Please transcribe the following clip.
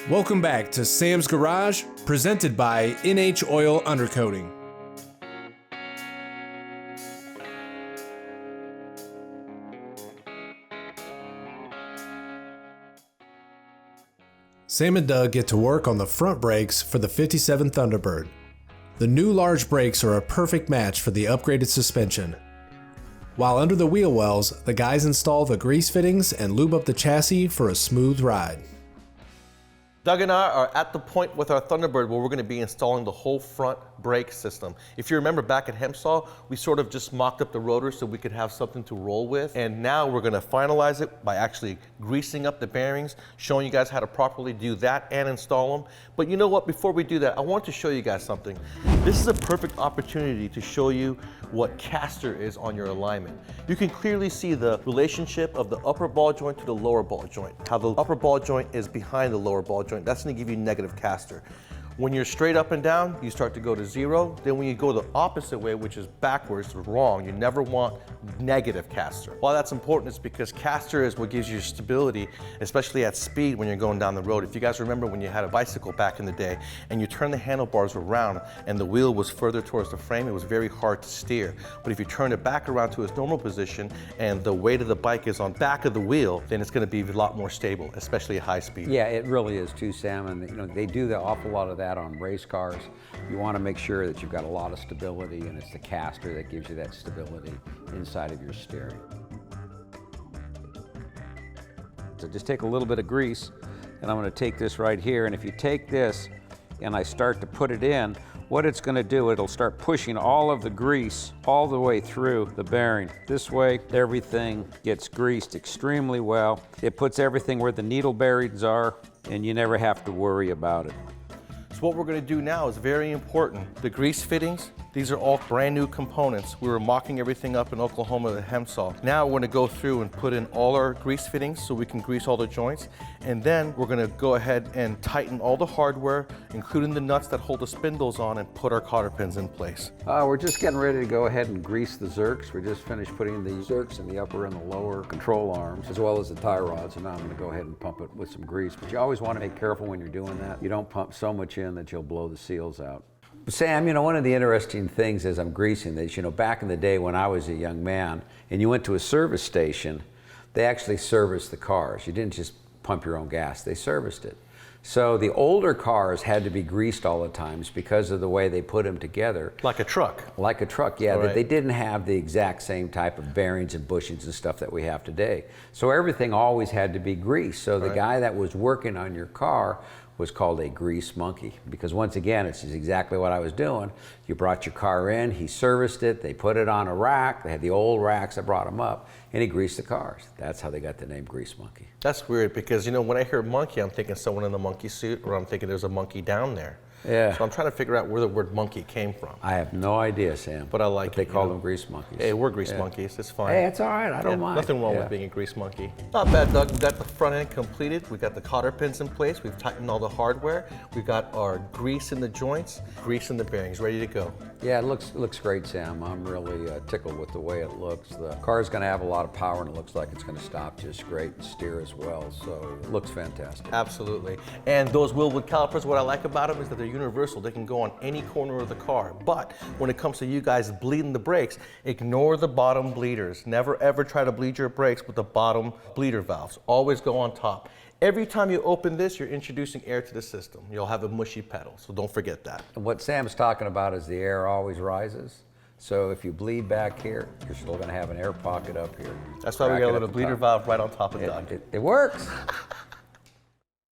Welcome back to Sam's Garage, presented by NH Oil Undercoating. Sam and Doug get to work on the front brakes for the 57 Thunderbird. The new large brakes are a perfect match for the upgraded suspension. While under the wheel wells, the guys install the grease fittings and lube up the chassis for a smooth ride. Doug and I are at the point with our Thunderbird where we're going to be installing the whole front brake system. If you remember back at HE&M, we sort of just mocked up the rotor so we could have something to roll with. And now we're going to finalize it by actually greasing up the bearings, showing you guys how to properly do that and install them. But you know what, before we do that, I want to show you guys something. This is a perfect opportunity to show you what caster is on your alignment. You can clearly see the relationship of the upper ball joint to the lower ball joint. How the upper ball joint is behind the lower ball joint. That's going to give you negative caster. When you're straight up and down, you start to go to zero. Then when you go the opposite way, which is backwards, wrong, you never want negative caster. Why that's important is because caster is what gives you stability, especially at speed when you're going down the road. If you guys remember when you had a bicycle back in the day and you turn the handlebars around and the wheel was further towards the frame, it was very hard to steer. But if you turn it back around to its normal position and the weight of the bike is on back of the wheel, then it's going to be a lot more stable, especially at high speed. Yeah, it really is too, Sam. And they do the awful lot of that on race cars. You want to make sure that you've got a lot of stability, and it's the caster that gives you that stability inside of your steering. So just take a little bit of grease, and I'm going to take this right here, and if you take this and I start to put it in, what it's going to do, it'll start pushing all of the grease all the way through the bearing. This way, everything gets greased extremely well. It puts everything where the needle bearings are, and you never have to worry about it. So what we're going to do now is very important. The grease fittings, these are all brand new components. We were mocking everything up in Oklahoma at HE&M. Now we're going to go through and put in all our grease fittings so we can grease all the joints. And then we're going to go ahead and tighten all the hardware, including the nuts that hold the spindles on, and put our cotter pins in place. We're just getting ready to go ahead and grease the zerks. We just finished putting the zerks in the upper and the lower control arms, as well as the tie rods. And now I'm going to go ahead and pump it with some grease. But you always want to be careful when you're doing that. You don't pump so much in that you'll blow the seals out. Sam, one of the interesting things as I'm greasing this, back in the day when I was a young man and you went to a service station, they actually serviced the cars. You didn't just pump your own gas, they serviced it. So the older cars had to be greased all the times because of the way they put them together. Like a truck. Like a truck, yeah. Right. They didn't have the exact same type of bearings and bushings and stuff that we have today. So everything always had to be greased. So the guy that was working on your car was called a grease monkey, because once again, it's exactly what I was doing. You brought your car in, he serviced it, they put it on a rack, they had the old racks that brought them up, and he greased the cars. That's how they got the name Grease Monkey. That's weird, because when I hear monkey, I'm thinking someone in a monkey suit, or I'm thinking there's a monkey down there. Yeah. So I'm trying to figure out where the word monkey came from. I have no idea, Sam. But I like it. They call them grease monkeys. Hey, we're grease monkeys. It's fine. Hey, it's all right. I don't mind. Nothing wrong with being a grease monkey. Not bad, Doug. We got the front end completed. We got the cotter pins in place. We've tightened all the hardware. We've got our grease in the joints, grease in the bearings, ready to go. Yeah, it looks great, Sam. I'm really tickled with the way it looks. The car's going to have a lot of power, and it looks like it's going to stop just great and steer as well. So it looks fantastic. Absolutely. And those wheel wood calipers, what I like about them is that they're universal. They can go on any corner of the car. But when it comes to you guys bleeding the brakes, ignore the bottom bleeders. Never ever try to bleed your brakes with the bottom bleeder valves. Always go on top. Every time you open this, you're introducing air to the system. You'll have a mushy pedal, so don't forget that. And what Sam's talking about is the air always rises. So if you bleed back here, you're still going to have an air pocket up here. That's why we got a little bleeder valve right on top of Doug. It works.